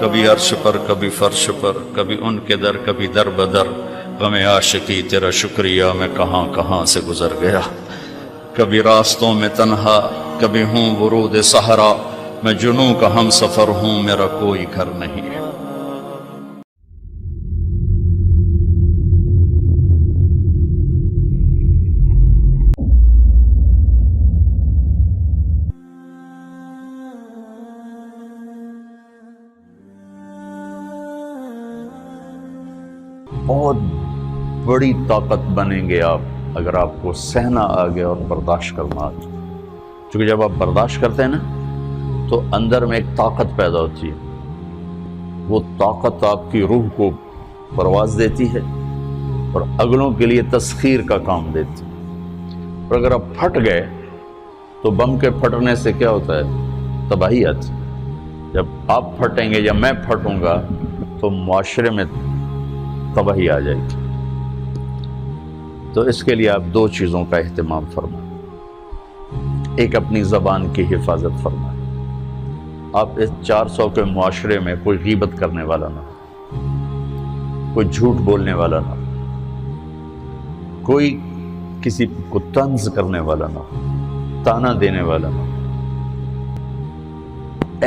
کبھی عرش پر کبھی فرش پر، کبھی ان کے در کبھی در بدر، غم عاشقی تیرا شکریہ میں کہاں کہاں سے گزر گیا، کبھی راستوں میں تنہا کبھی ہوں ورود صحرا، میں جنوں کا ہم سفر ہوں میرا کوئی گھر نہیں ہے۔ بہت بڑی طاقت بنیں گے آپ اگر آپ کو سہنا آ گیا اور برداشت کرنا آ گیا، کیونکہ جب آپ برداشت کرتے ہیں نا تو اندر میں ایک طاقت پیدا ہوتی ہے، وہ طاقت آپ کی روح کو پرواز دیتی ہے اور اگلوں کے لیے تسخیر کا کام دیتی ہے۔ اور اگر آپ پھٹ گئے تو بم کے پھٹنے سے کیا ہوتا ہے؟ تباہی آتی ہے۔ جب آپ پھٹیں گے یا میں پھٹوں گا تو معاشرے میں تباہی آ جائے گی۔ تو اس کے لیے آپ دو چیزوں کا اہتمام فرمائیں، ایک اپنی زبان کی حفاظت فرمائیں، آپ اس 400 کے معاشرے میں کوئی غیبت کرنے والا نہ ہو، کوئی جھوٹ بولنے والا نہ ہو، کوئی کسی کو طنز کرنے والا نہ ہو، تانا دینے والا نہ ہو،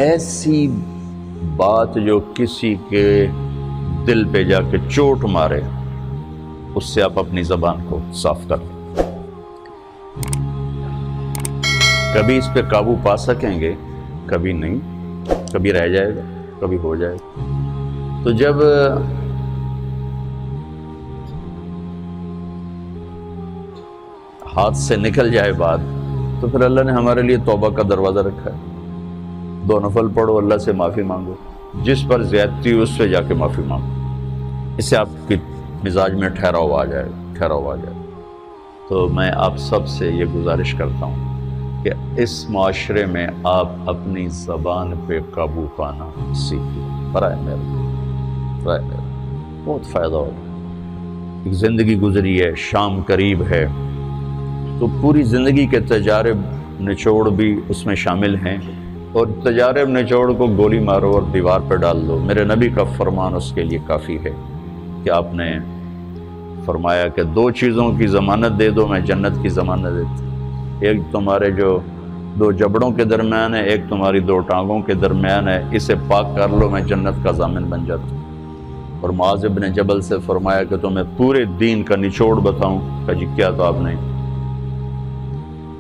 ایسی بات جو کسی کے دل پہ جا کے چوٹ مارے اس سے آپ اپنی زبان کو صاف کر لیں۔ کبھی اس پہ قابو پا سکیں گے، کبھی نہیں، کبھی رہ جائے گا، کبھی ہو جائے گا۔ تو جب ہاتھ سے نکل جائے بات تو پھر اللہ نے ہمارے لیے توبہ کا دروازہ رکھا ہے، 2 نفل پڑھو، اللہ سے معافی مانگو، جس پر زیادتی ہو اس سے جا کے معافی مانگو، اس سے آپ کی مزاج میں ٹھہراؤ آ جائے۔ تو میں آپ سب سے یہ گزارش کرتا ہوں کہ اس معاشرے میں آپ اپنی زبان پہ قابو پانا سیکھیں، برائے میرے بہت فائدہ ہوگا۔ ایک زندگی گزری ہے، شام قریب ہے، تو پوری زندگی کے تجارب نچوڑ بھی اس میں شامل ہیں، اور تجارب نچوڑ کو گولی مارو اور دیوار پہ ڈال دو، میرے نبی کا فرمان اس کے لیے کافی ہے کہ آپ نے فرمایا کہ 2 چیزوں کی ضمانت دے دو میں جنت کی ضمانت دیتی، ایک تمہارے جو 2 جبڑوں کے درمیان ہے، ایک تمہاری 2 ٹانگوں کے درمیان ہے، اسے پاک کر لو میں جنت کا ضامن بن جاتا ہوں۔ اور معاذ بن جبل سے فرمایا کہ تمہیں پورے دین کا نچوڑ بتاؤں، کہ جی کیا؟ تو آپ نے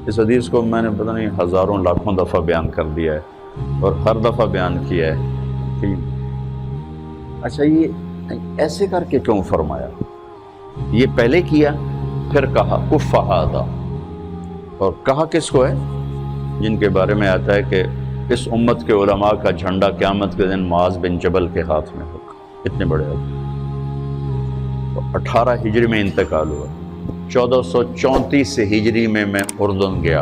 اس حدیث کو میں نے پتہ نہیں ہزاروں لاکھوں دفعہ بیان کر دیا ہے، اور ہر دفعہ بیان کیا ہے کہ اچھا یہ ایسے کر کے کیوں فرمایا؟ یہ پہلے کیا پھر کہا کف ھذا، اور کہا کس کو ہے؟ جن کے بارے میں آتا ہے کہ اس امت کے علماء کا جھنڈا قیامت کے دن معاذ بن جبل کے ہاتھ میں ہوگا، اتنے بڑے ہوگا۔ 18 ہجری میں انتقال ہوا، 1434 ہجری میں اردن گیا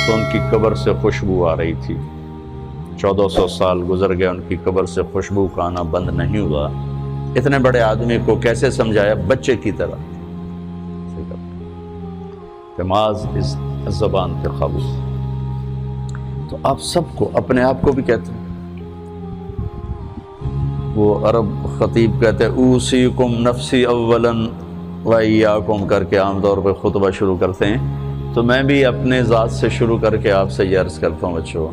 تو ان کی قبر سے خوشبو آ رہی تھی، 1400 سال گزر گئے، ان کی قبر سے خوشبو کا آنا بند نہیں ہوا۔ اتنے بڑے آدمی کو کیسے سمجھایا؟ بچے کی طرح کہ معاذ اس زبان پہ قابو۔ تو آپ سب کو، اپنے آپ کو بھی کہتے ہیں، وہ عرب خطیب کہتے ہیں اوصیکم نفسی اولا وایاکم کر کے عام طور پہ خطبہ شروع کرتے ہیں، تو میں بھی اپنے ذات سے شروع کر کے آپ سے یہ عرض کرتا ہوں بچوں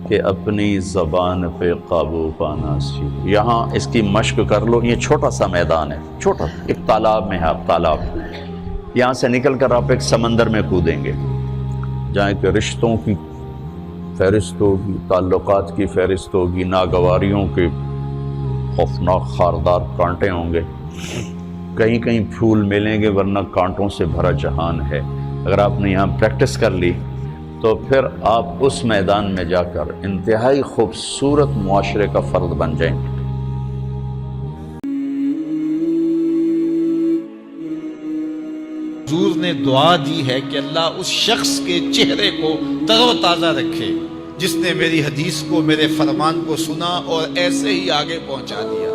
کہ اپنی زبان پہ قابو پانا سیکھو۔ یہاں اس کی مشق کر لو، یہ چھوٹا سا میدان ہے، چھوٹا ایک تالاب میں ہے، آپ تالاب، یہاں سے نکل کر آپ ایک سمندر میں کودیں گے جہاں کہ رشتوں کی فہرست ہوگی، تعلقات کی فہرست ہوگی، ناگواریوں کے خوفناک خاردار کانٹے ہوں گے، کہیں کہیں پھول ملیں گے ورنہ کانٹوں سے بھرا جہان ہے۔ اگر آپ نے یہاں پریکٹس کر لی تو پھر آپ اس میدان میں جا کر انتہائی خوبصورت معاشرے کا فرد بن جائیں گے۔ حضور نے دعا دی ہے کہ اللہ اس شخص کے چہرے کو تر و تازہ رکھے جس نے میری حدیث کو، میرے فرمان کو سنا اور ایسے ہی آگے پہنچا دیا۔